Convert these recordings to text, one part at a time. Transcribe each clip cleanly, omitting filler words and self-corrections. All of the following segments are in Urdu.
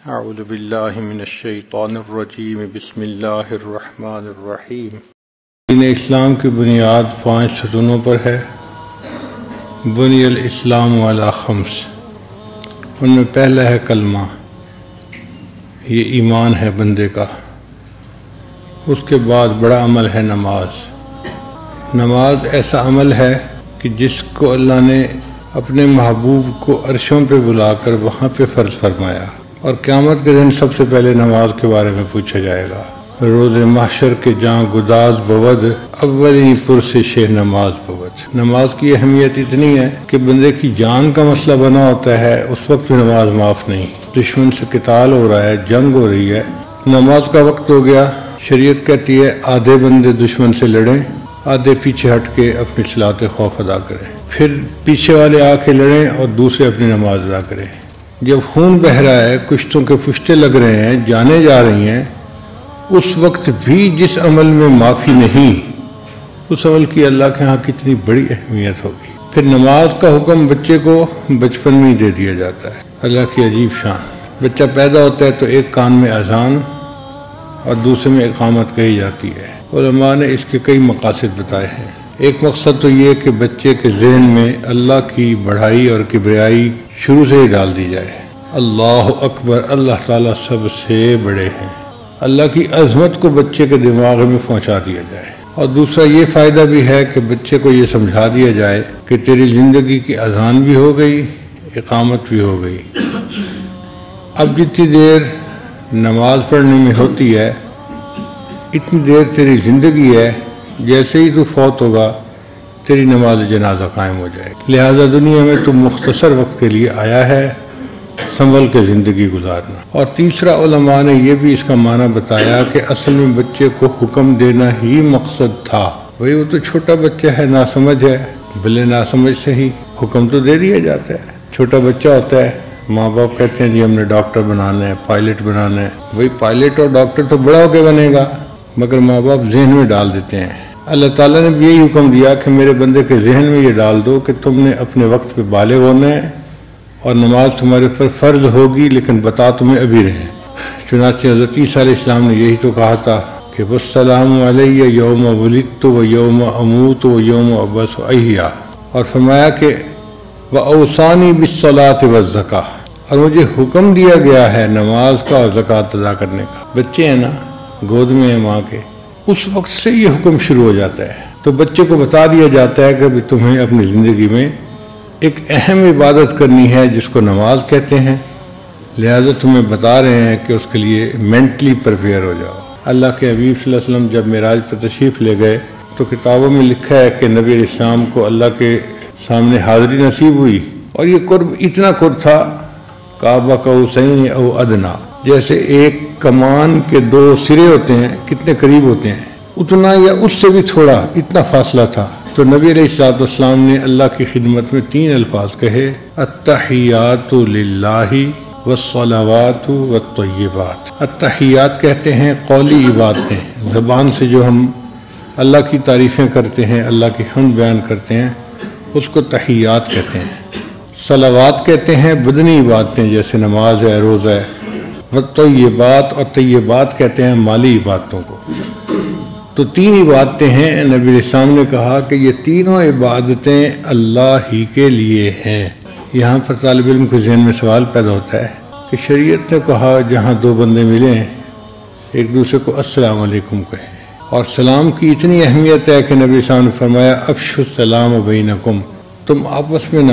اعوذ باللہ من الشیطان الرجیم بسم اللہ الرحمن الرحیم۔ دین اسلام کی بنیاد 5 ستونوں پر ہے۔ بنی الاسلام علی 5، ان میں پہلا ہے کلمہ، یہ ایمان ہے بندے کا۔ اس کے بعد بڑا عمل ہے نماز۔ نماز ایسا عمل ہے کہ جس کو اللہ نے اپنے محبوب کو عرشوں پہ بلا کر وہاں پہ فرض فرمایا، اور قیامت کے دن سب سے پہلے نماز کے بارے میں پوچھا جائے گا۔ روز محشر کے جہاں گداز بود، اولی پرس شہ نماز بود۔ نماز کی اہمیت اتنی ہے کہ بندے کی جان کا مسئلہ بنا ہوتا ہے، اس وقت بھی نماز معاف نہیں۔ دشمن سے قتال ہو رہا ہے، جنگ ہو رہی ہے، نماز کا وقت ہو گیا، شریعت کہتی ہے آدھے بندے دشمن سے لڑیں، آدھے پیچھے ہٹ کے اپنی صلاۃ خوف ادا کریں، پھر پیچھے والے آ کے لڑیں اور دوسرے اپنی نماز ادا کریں۔ جب خون بہہ رہا ہے، کشتوں کے فشتے لگ رہے ہیں، جانیں جا رہی ہیں، اس وقت بھی جس عمل میں معافی نہیں، اس عمل کی اللہ کے ہاں کتنی بڑی اہمیت ہوگی۔ پھر نماز کا حکم بچے کو بچپن میں ہی دے دیا جاتا ہے۔ اللہ کی عجیب شان، بچہ پیدا ہوتا ہے تو ایک کان میں اذان اور دوسرے میں اقامت کہی جاتی ہے۔ علماء نے اس کے کئی مقاصد بتائے ہیں۔ ایک مقصد تو یہ کہ بچے کے ذہن میں اللہ کی بڑائی اور کبریائی شروع سے ہی ڈال دی جائے۔ اللہ اکبر، اللہ تعالیٰ سب سے بڑے ہیں، اللہ کی عظمت کو بچے کے دماغ میں پہنچا دیا جائے۔ اور دوسرا یہ فائدہ بھی ہے کہ بچے کو یہ سمجھا دیا جائے کہ تیری زندگی کی اذان بھی ہو گئی، اقامت بھی ہو گئی۔ اب جتنی دیر نماز پڑھنے میں ہوتی ہے، اتنی دیر تیری زندگی ہے، جیسے ہی تو فوت ہوگا تیری نماز جنازہ قائم ہو جائے گی۔ لہذا دنیا میں تو مختصر وقت کے لیے آیا ہے، سنبھل کے زندگی گزارنا۔ اور تیسرا، علماء نے یہ بھی اس کا معنی بتایا کہ اصل میں بچے کو حکم دینا ہی مقصد تھا۔ بھئی وہ تو چھوٹا بچہ ہے، ناسمجھ ہے، بھلے ناسمجھ سے ہی حکم تو دے دیا جاتا ہے۔ چھوٹا بچہ ہوتا ہے، ماں باپ کہتے ہیں جی ہم نے ڈاکٹر بنانا ہے، پائلٹ بنانا ہے۔ وہی پائلٹ اور ڈاکٹر تو بڑا ہو کے بنے گا، مگر ماں باپ ذہن میں ڈال دیتے ہیں۔ اللہ تعالیٰ نے بھی یہی حکم دیا کہ میرے بندے کے ذہن میں یہ ڈال دو کہ تم نے اپنے وقت پہ بالغ ہونا ہے اور نماز تمہارے اوپر فرض ہوگی، لیکن بتا تمہیں ابھی رہے۔ چنانچہ حضرت عیسیٰ علیہ السلام نے یہی تو کہا تھا کہ والسلام علیہ یوم ولدت و یوم اموت و یوم ابعث حیا، اور فرمایا کہ وأوصانی بالصلاۃ والزکاۃ، اور مجھے حکم دیا گیا ہے نماز کا اور زکوٰۃ ادا کرنے کا۔ بچے ہیں نا، گود میں ہیں ماں کے، اس وقت سے یہ حکم شروع ہو جاتا ہے۔ تو بچے کو بتا دیا جاتا ہے کہ تمہیں اپنی زندگی میں ایک اہم عبادت کرنی ہے جس کو نماز کہتے ہیں، لہذا تمہیں بتا رہے ہیں کہ اس کے لیے مینٹلی پریپیئر ہو جاؤ۔ اللہ کے حبیب صلی اللہ علیہ وسلم جب معراج پر تشریف لے گئے تو کتابوں میں لکھا ہے کہ نبی علیہ السلام کو اللہ کے سامنے حاضری نصیب ہوئی، اور یہ قرب اتنا قرب تھا کعبہ قوسین او ادنا، جیسے ایک کمان کے 2 سرے ہوتے ہیں کتنے قریب ہوتے ہیں، اتنا یا اس سے بھی تھوڑا، اتنا فاصلہ تھا۔ تو نبی علیہ السلام نے اللہ کی خدمت میں 3 الفاظ کہے، التحیات للہ والصلوات والطیبات۔ التحیات کہتے ہیں قولی عبادتیں، زبان سے جو ہم اللہ کی تعریفیں کرتے ہیں، اللہ کی حمد بیان کرتے ہیں، اس کو تحیات کہتے ہیں۔ صلوات کہتے ہیں بدنی عبادتیں جیسے نماز ہے، روزہ ہے۔ والطیبات، اور طیبات کہتے ہیں مالی عبادتوں کو۔ تو 3 عبادتیں ہیں۔ نبی علیہ السلام نے کہا کہ یہ تینوں عبادتیں اللہ ہی کے لیے ہیں۔ یہاں پر طالب علم کے ذہن میں سوال پیدا ہوتا ہے کہ شریعت نے کہا جہاں 2 بندے ملیں ایک دوسرے کو السلام علیکم کہیں، اور سلام کی اتنی اہمیت ہے کہ نبی علیہ السلام نے فرمایا افشوا السلام بینکم، تم آپس میں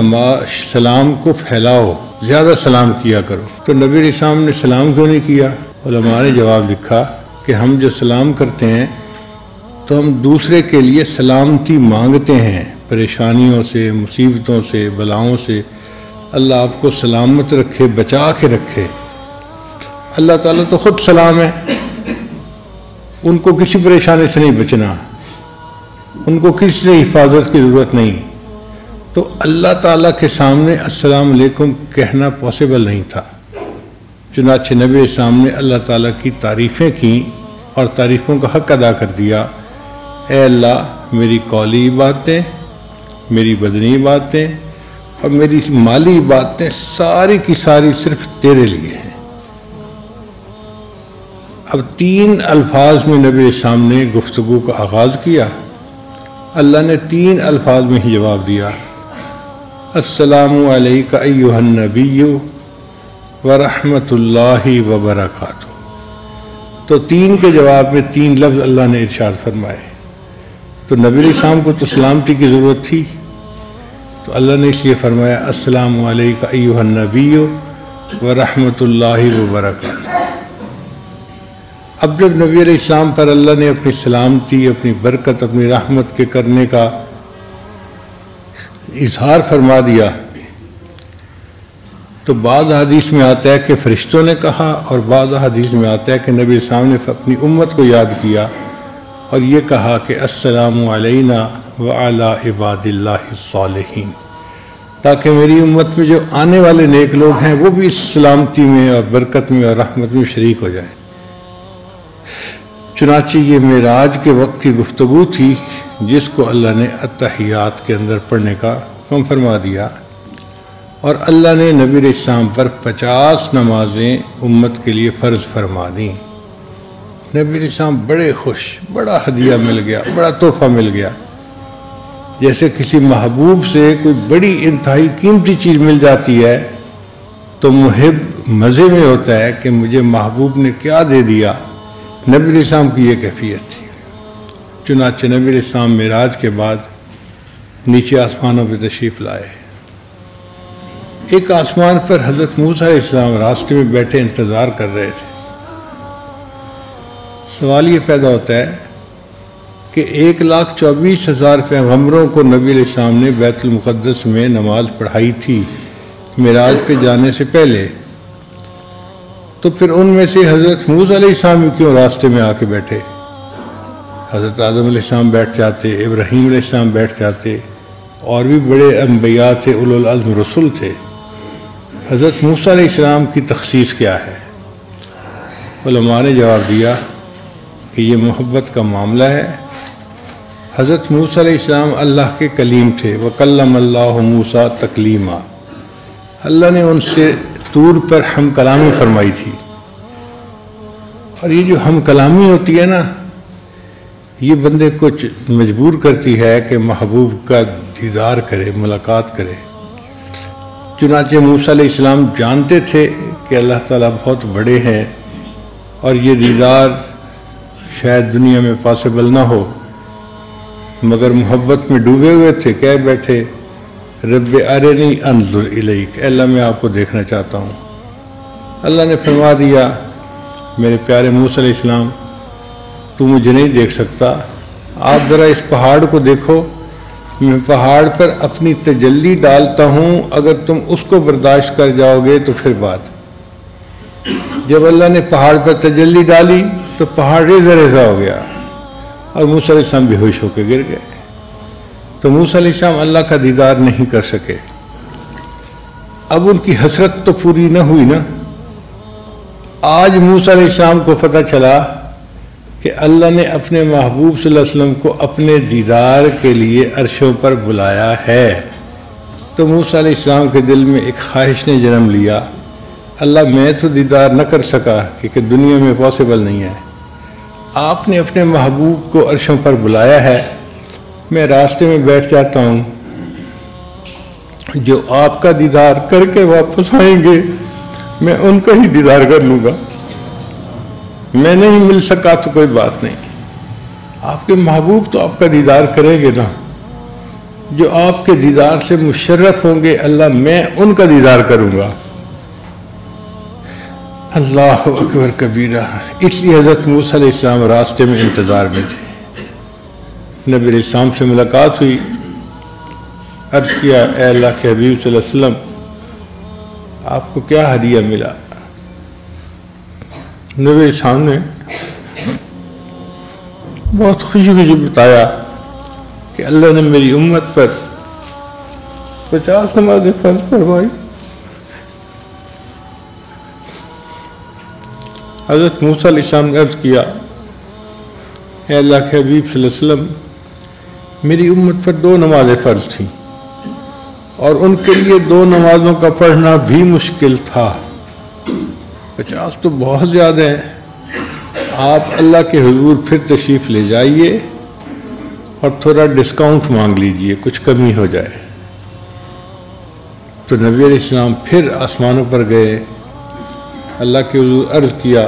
سلام کو پھیلاؤ، زیادہ سلام کیا کرو۔ تو نبی علیہ السلام نے سلام کیوں نہیں کیا؟ علماء نے جواب لکھا کہ ہم جو سلام کرتے ہیں تو ہم دوسرے کے لیے سلامتی مانگتے ہیں، پریشانیوں سے، مصیبتوں سے، بلاؤں سے اللہ آپ کو سلامت رکھے، بچا کے رکھے۔ اللہ تعالیٰ تو خود سلام ہے، ان کو کسی پریشانی سے نہیں بچنا، ان کو کسی سے حفاظت کی ضرورت نہیں۔ تو اللہ تعالیٰ کے سامنے السلام علیکم کہنا پاسبل نہیں تھا، چنانچہ نبی السلام نے اللہ تعالیٰ کی تعریفیں کیں اور تعریفوں کا حق ادا کر دیا۔ اے اللہ، میری قولی باتیں، میری بدنی باتیں اور میری مالی باتیں ساری کی ساری صرف تیرے لیے ہیں۔ اب 3 الفاظ میں نبی اسلام نے گفتگو کا آغاز کیا. اللہ نے 3 الفاظ میں ہی جواب دیا. السلام علیک ایھا النبی ورحمۃ اللہ وبرکاتہ. تو 3 کے جواب میں 3 لفظ اللہ نے ارشاد فرمائے. تو نبی علیہ السلام کو تو سلامتی کی ضرورت تھی، تو اللہ نے اس لیے فرمایا السلام علیک ایھا النبی ورحمۃ اللہ وبرکاتہ. اب جب نبی علیہ السلام پر اللہ نے اپنی سلامتی، اپنی برکت، اپنی رحمت کے کرنے کا اظہار فرما دیا، تو بعض حدیث میں آتا ہے کہ فرشتوں نے کہا، اور بعض حدیث میں آتا ہے کہ نبی السلام نے اپنی امت کو یاد کیا اور یہ کہا کہ السلام علینا وعلی عباد اللہ الصالحین، تاکہ میری امت میں جو آنے والے نیک لوگ ہیں وہ بھی اس سلامتی میں اور برکت میں اور رحمت میں شریک ہو جائیں. چنانچہ یہ معراج کے وقت کی گفتگو تھی جس کو اللہ نے اتحیات کے اندر پڑھنے کا حکم فرما دیا، اور اللہ نے نبی علیہ السلام پر 50 نمازیں امت کے لیے فرض فرما دیں. نبی علیہ السلام بڑے خوش، بڑا ہدیہ مل گیا، بڑا تحفہ مل گیا. جیسے کسی محبوب سے کوئی بڑی انتہائی قیمتی چیز مل جاتی ہے تو محب مزے میں ہوتا ہے کہ مجھے محبوب نے کیا دے دیا. نبی علیہ السلام کی یہ کیفیت تھی. چنانچہ نبی علیہ السلام معراج کے بعد نیچے آسمانوں پہ تشریف لائے. ایک آسمان پر حضرت موسیٰ علیہ السلام راستے میں بیٹھے انتظار کر رہے تھے. سوال یہ پیدا ہوتا ہے کہ 1,24,000 پیغمبروں کو نبی علیہ السلام نے بیت المقدس میں نماز پڑھائی تھی معراج پہ جانے سے پہلے، تو پھر ان میں سے حضرت موسیٰ علیہ السلام کیوں راستے میں آ کے بیٹھے؟ حضرت آدم علیہ السلام بیٹھ جاتے، ابراہیم علیہ السلام بیٹھ جاتے، اور بھی بڑے انبیاء تھے، اولو العزم رسول تھے. حضرت موسیٰ علیہ السلام کی تخصیص کیا ہے؟ علماء نے جواب دیا کہ یہ محبت کا معاملہ ہے. حضرت موسیٰ علیہ السلام اللہ کے کلیم تھے. وَكَلَّمَ اللَّهُ مُوسَىٰ تَكْلِيمًا. اللہ نے ان سے طور پر ہم کلامی فرمائی تھی. اور یہ جو ہم کلامی ہوتی ہے نا، یہ بندے کو مجبور کرتی ہے کہ محبوب کا دیدار کرے، ملاقات کرے. چنانچہ موسیٰ علیہ السلام جانتے تھے کہ اللہ تعالیٰ بہت بڑے ہیں اور یہ دیدار شاید دنیا میں پاسبل نہ ہو، مگر محبت میں ڈوبے ہوئے تھے. کہہ بیٹھے رب ارنی انظر الیک، اللہ میں آپ کو دیکھنا چاہتا ہوں. اللہ نے فرما دیا میرے پیارے موسیٰ علیہ السلام تو مجھے نہیں دیکھ سکتا، آپ ذرا اس پہاڑ کو دیکھو، میں پہاڑ پر اپنی تجلی ڈالتا ہوں، اگر تم اس کو برداشت کر جاؤ گے تو پھر بات. جب اللہ نے پہاڑ پر تجلی ڈالی تو پہاڑ ریزہ ریزہ ہو گیا اور موسیٰ علیہ السلام بے ہوش ہو کے گر گئے. تو موسیٰ علیہ السلام اللہ کا دیدار نہیں کر سکے. اب ان کی حسرت تو پوری نہ ہوئی نا. آج موسیٰ علیہ السلام کو پتہ چلا کہ اللہ نے اپنے محبوب صلی اللہ علیہ وسلم کو اپنے دیدار کے لیے عرشوں پر بلایا ہے. تو موسیٰ علیہ السلام کے دل میں ایک خواہش نے جنم لیا، اللہ میں تو دیدار نہ کر سکا کیونکہ دنیا میں پاسبل نہیں ہے، آپ نے اپنے محبوب کو عرشوں پر بلایا ہے، میں راستے میں بیٹھ جاتا ہوں، جو آپ کا دیدار کر کے واپس آئیں گے میں ان کا ہی دیدار کر لوں گا. میں نہیں مل سکا تو کوئی بات نہیں، آپ کے محبوب تو آپ کا دیدار کریں گے نا. جو آپ کے دیدار سے مشرف ہوں گے اللہ میں ان کا دیدار کروں گا. اللہ اکبر کبیرہ. اس لیے حضرت موسیٰ علیہ السلام راستے میں انتظار میں تھے. نبی علیہ السلام سے ملاقات ہوئی، عرض کیا اے اللہ کے حبیب صلی اللہ علیہ وسلم آپ کو کیا ہدیہ ملا؟ نبی علیہ السلام نے بہت خوشی خوشی بتایا کہ اللہ نے میری امت پر 50 نمازیں فرض فرمائی. حضرت موسیٰ علیہ السلام نے عرض کیا اے اللہ کے حبیب صلی اللہ علیہ وسلم میری امت پر 2 نمازیں فرض تھیں اور ان کے لیے 2 نمازوں کا پڑھنا بھی مشکل تھا. 50 تو بہت زیادہ ہیں. آپ اللہ کے حضور پھر تشریف لے جائیے اور تھوڑا ڈسکاؤنٹ مانگ لیجئے، کچھ کمی ہو جائے۔ تو نبی علیہ السلام پھر آسمانوں پر گئے، اللہ کے حضور عرض کیا،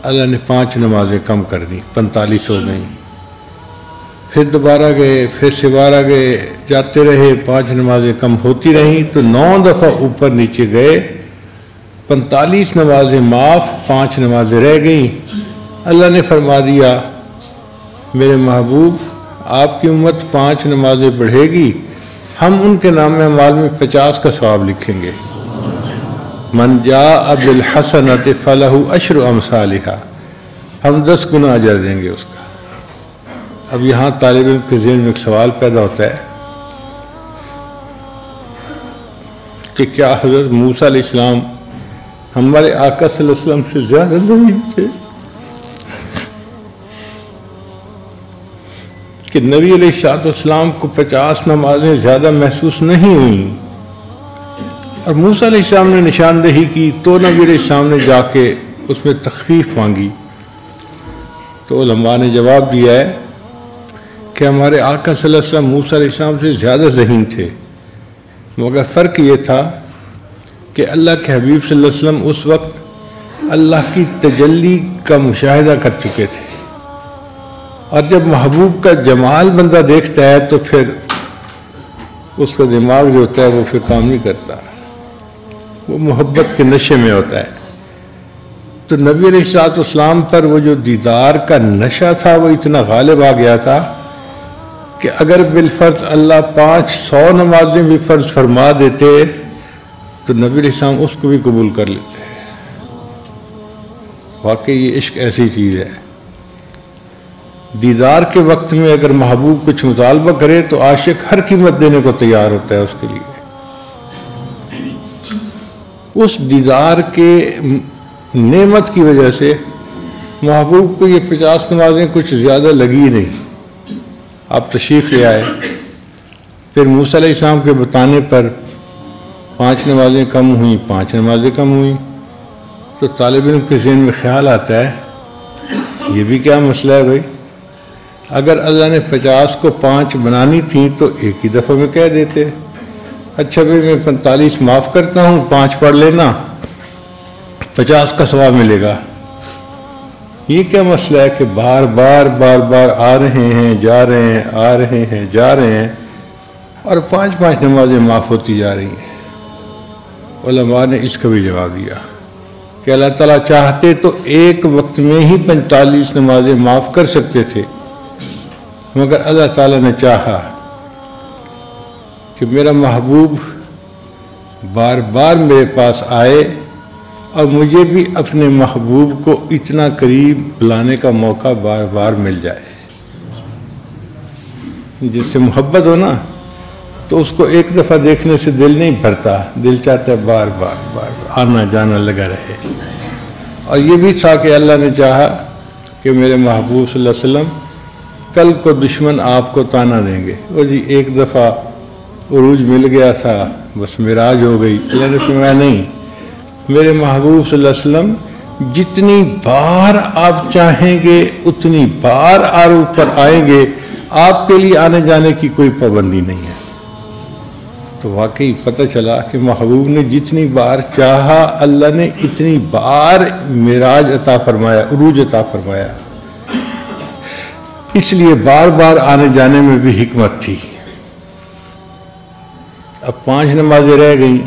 اللہ نے 5 نمازیں کم کر دیں، 45 ہو گئیں۔ پھر دوبارہ گئے، پھر سوارا گئے، جاتے رہے، 5 نمازیں کم ہوتی رہیں تو 9 دفعہ اوپر نیچے گئے، 45 نمازیں معاف، 5 نمازیں رہ گئیں۔ اللہ نے فرما دیا، میرے محبوب آپ کی امت 5 نمازیں پڑھے گی، ہم ان کے نام اعمال میں 50 کا ثواب لکھیں گے۔ من جاء بالحسنۃ فلہ 10 امثالھا، ہم 10 گنا اجر دیں گے اس کا۔ اب یہاں طالب علم کے ذہن میں ایک سوال پیدا ہوتا ہے کہ کیا حضرت موسیٰ علیہ السلام ہمارے آقا صلی اللہ علیہ وسلم سے زیادہ ذہین تھے کہ نبی علیہ السلام کو 50 نمازیں زیادہ محسوس نہیں ہوئیں اور موسیٰ علیہ السلام نے نشاندہی کی تو نبی علیہ السلام نے جا کے اس میں تخفیف مانگی؟ تو علماء نے جواب دیا ہے کہ ہمارے آقا صلی اللہ علیہ وسلم موسیٰ علیہ السلام سے زیادہ ذہین تھے، مگر فرق یہ تھا کہ اللہ کے حبیب صلی اللہ علیہ وسلم اس وقت اللہ کی تجلی کا مشاہدہ کر چکے تھے، اور جب محبوب کا جمال بندہ دیکھتا ہے تو پھر اس کا دماغ جو ہوتا ہے وہ پھر کام نہیں کرتا، وہ محبت کے نشے میں ہوتا ہے۔ تو نبی علیہ السلام پر وہ جو دیدار کا نشہ تھا وہ اتنا غالب آ گیا تھا کہ اگر بالفرض اللہ 500 نمازیں بھی فرض فرما دیتے تو نبی علیہ السلام اس کو بھی قبول کر لیتے۔ واقعی یہ عشق ایسی چیز ہے، دیدار کے وقت میں اگر محبوب کچھ مطالبہ کرے تو عاشق ہر قیمت دینے کو تیار ہوتا ہے اس کے لیے۔ اس دیدار کے نعمت کی وجہ سے محبوب کو یہ 50 نمازیں کچھ زیادہ لگی نہیں۔ آپ تشریف لے آئے، پھر موسیٰ علیہ السلام کے بتانے پر 5 نمازیں کم ہوئیں، 5 نمازیں کم ہوئیں، تو طالب علم کے ذہن میں خیال آتا ہے یہ بھی کیا مسئلہ ہے بھائی؟ اگر اللہ نے 50 کو 5 بنانی تھیں تو ایک ہی دفعہ میں کہہ دیتے، اچھا بھائی میں 45 معاف کرتا ہوں، 5 پڑھ لینا، 50 کا ثواب ملے گا۔ یہ کیا مسئلہ ہے کہ بار بار آ رہے ہیں جا رہے ہیں، آ رہے ہیں جا رہے ہیں، اور 5 نمازیں معاف ہوتی جا رہی ہیں؟ علماء نے اس کا بھی جواب دیا کہ اللہ تعالیٰ چاہتے تو ایک وقت میں ہی 45 نمازیں معاف کر سکتے تھے، مگر اللہ تعالیٰ نے چاہا کہ میرا محبوب بار بار میرے پاس آئے اور مجھے بھی اپنے محبوب کو اتنا قریب بلانے کا موقع بار بار مل جائے۔ جس سے محبت ہو نا تو اس کو ایک دفعہ دیکھنے سے دل نہیں بھرتا، دل چاہتا ہے بار بار آنا جانا لگا رہے۔ اور یہ بھی تھا کہ اللہ نے چاہا کہ میرے محبوب صلی اللہ علیہ وسلم کل کو دشمن آپ کو تانا دیں گے، وہ جی ایک دفعہ عروج مل گیا تھا بس معراج ہو گئی۔ اللہ نے فرمایا نہیں، میرے محبوب صلی اللہ علیہ وسلم جتنی بار آپ چاہیں گے اتنی بار آپ اوپر آئیں گے، آپ کے لیے آنے جانے کی کوئی پابندی نہیں ہے۔ تو واقعی پتہ چلا کہ محبوب نے جتنی بار چاہا اللہ نے اتنی بار معراج عطا فرمایا، عروج عطا فرمایا۔ اس لیے بار بار آنے جانے میں بھی حکمت تھی۔ اب 5 نمازیں رہ گئیں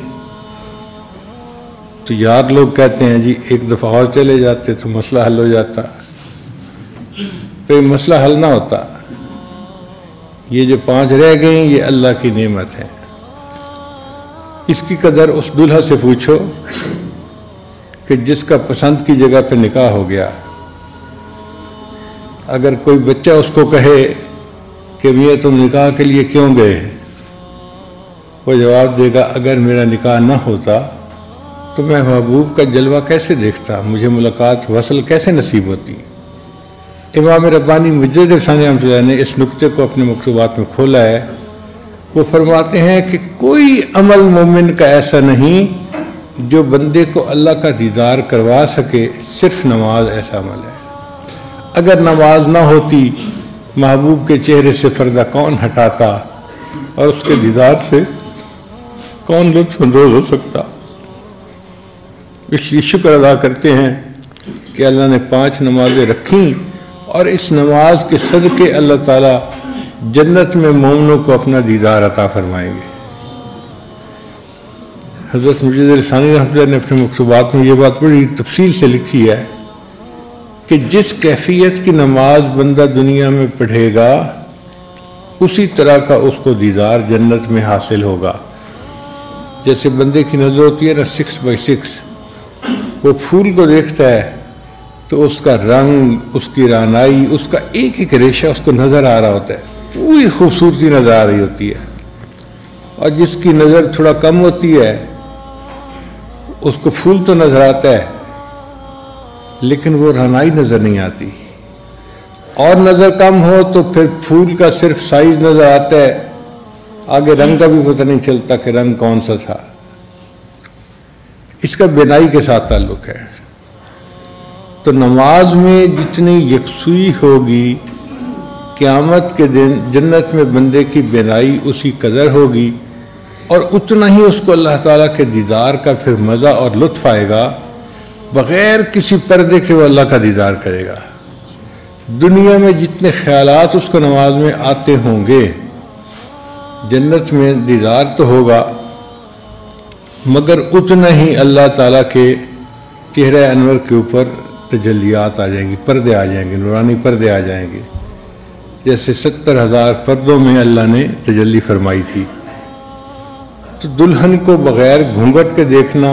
تو یار لوگ کہتے ہیں جی ایک دفعہ اور چلے جاتے تو مسئلہ حل ہو جاتا، کوئی مسئلہ حل نہ ہوتا۔ یہ جو 5 رہ گئیں یہ اللہ کی نعمت ہے، اس کی قدر اس دلہا سے پوچھو کہ جس کا پسند کی جگہ پہ نکاح ہو گیا۔ اگر کوئی بچہ اس کو کہے کہ میاں تم نکاح کے لیے کیوں گئے، وہ جواب دے گا اگر میرا نکاح نہ ہوتا تو میں محبوب کا جلوہ کیسے دیکھتا، مجھے ملاقات وصل کیسے نصیب ہوتی۔ امام ربانی مجدد ثانی رحمۃ اللہ نے اس نقطے کو اپنے مکتوبات میں کھولا ہے۔ وہ فرماتے ہیں کہ کوئی عمل مومن کا ایسا نہیں جو بندے کو اللہ کا دیدار کروا سکے، صرف نماز ایسا عمل ہے۔ اگر نماز نہ ہوتی محبوب کے چہرے سے پردہ کون ہٹاتا اور اس کے دیدار سے کون لطف اندوز ہو سکتا؟ اس لیے شکر ادا کرتے ہیں کہ اللہ نے 5 نمازیں رکھیں اور اس نماز کے صدقے اللہ تعالیٰ جنت میں مومنوں کو اپنا دیدار عطا فرمائیں گے۔ حضرت مجید الثانی رحمۃ اللہ نے اپنے مکتوبات میں یہ بات بڑی تفصیل سے لکھی ہے کہ جس کیفیت کی نماز بندہ دنیا میں پڑھے گا اسی طرح کا اس کو دیدار جنت میں حاصل ہوگا۔ جیسے بندے کی نظر ہوتی ہے نا 6x6، وہ پھول کو دیکھتا ہے تو اس کا رنگ، اس کی رانائی، اس کا ایک ایک ریشہ اس کو نظر آ رہا ہوتا ہے، پوری خوبصورتی نظر آ رہی ہوتی ہے۔ اور جس کی نظر تھوڑا کم ہوتی ہے اس کو پھول تو نظر آتا ہے لیکن وہ رانائی نظر نہیں آتی، اور نظر کم ہو تو پھر پھول کا صرف سائز نظر آتا ہے، آگے رنگ کا بھی پتہ نہیں چلتا کہ رنگ کون سا تھا۔ اس کا بینائی کے ساتھ تعلق ہے۔ تو نماز میں جتنی یکسوئی ہوگی قیامت کے دن جنت میں بندے کی بینائی اسی قدر ہوگی، اور اتنا ہی اس کو اللہ تعالیٰ کے دیدار کا پھر مزہ اور لطف آئے گا، بغیر کسی پردے کے وہ اللہ کا دیدار کرے گا۔ دنیا میں جتنے خیالات اس کو نماز میں آتے ہوں گے جنت میں دیدار تو ہوگا، مگر اتنا ہی اللہ تعالیٰ کے چہرہ انور کے اوپر تجلیات آ جائیں گی، پردے آ جائیں گے، نورانی پردے آ جائیں گے، جیسے 70,000 پردوں میں اللہ نے تجلی فرمائی تھی۔ تو دلہن کو بغیر گھونگھٹ کے دیکھنا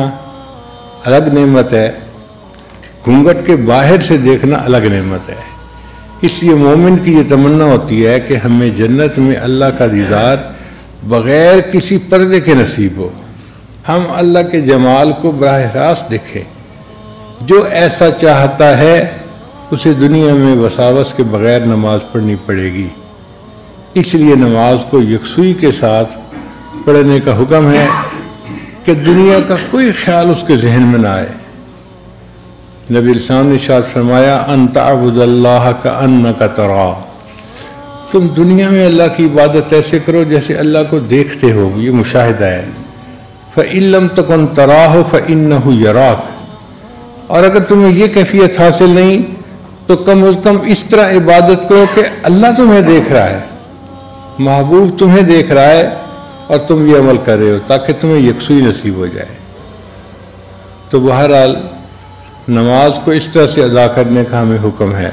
الگ نعمت ہے، گھونگھٹ کے باہر سے دیکھنا الگ نعمت ہے۔ اس لیے مومن کی یہ تمنا ہوتی ہے کہ ہمیں جنت میں اللہ کا دیدار بغیر کسی پردے کے نصیب ہو، ہم اللہ کے جمال کو براہ راست دیکھیں۔ جو ایسا چاہتا ہے اسے دنیا میں وساوس کے بغیر نماز پڑھنی پڑے گی۔ اس لیے نماز کو یکسوئی کے ساتھ پڑھنے کا حکم ہے کہ دنیا کا کوئی خیال اس کے ذہن میں نہ آئے۔ نبی السلام نے ارشاد فرمایا ان تعبد اللہ کأنک تراہ، تم دنیا میں اللہ کی عبادت ایسے کرو جیسے اللہ کو دیکھتے ہو، یہ مشاہدہ ہے۔ فإن لم تکن تراہ فإنہ یراک، اور اگر تمہیں یہ کیفیت حاصل نہیں تو کم از کم اس طرح عبادت کرو کہ اللہ تمہیں دیکھ رہا ہے، محبوب تمہیں دیکھ رہا ہے اور تم یہ عمل کر رہے ہو، تاکہ تمہیں یکسوئی نصیب ہو جائے۔ تو بہرحال نماز کو اس طرح سے ادا کرنے کا ہمیں حکم ہے۔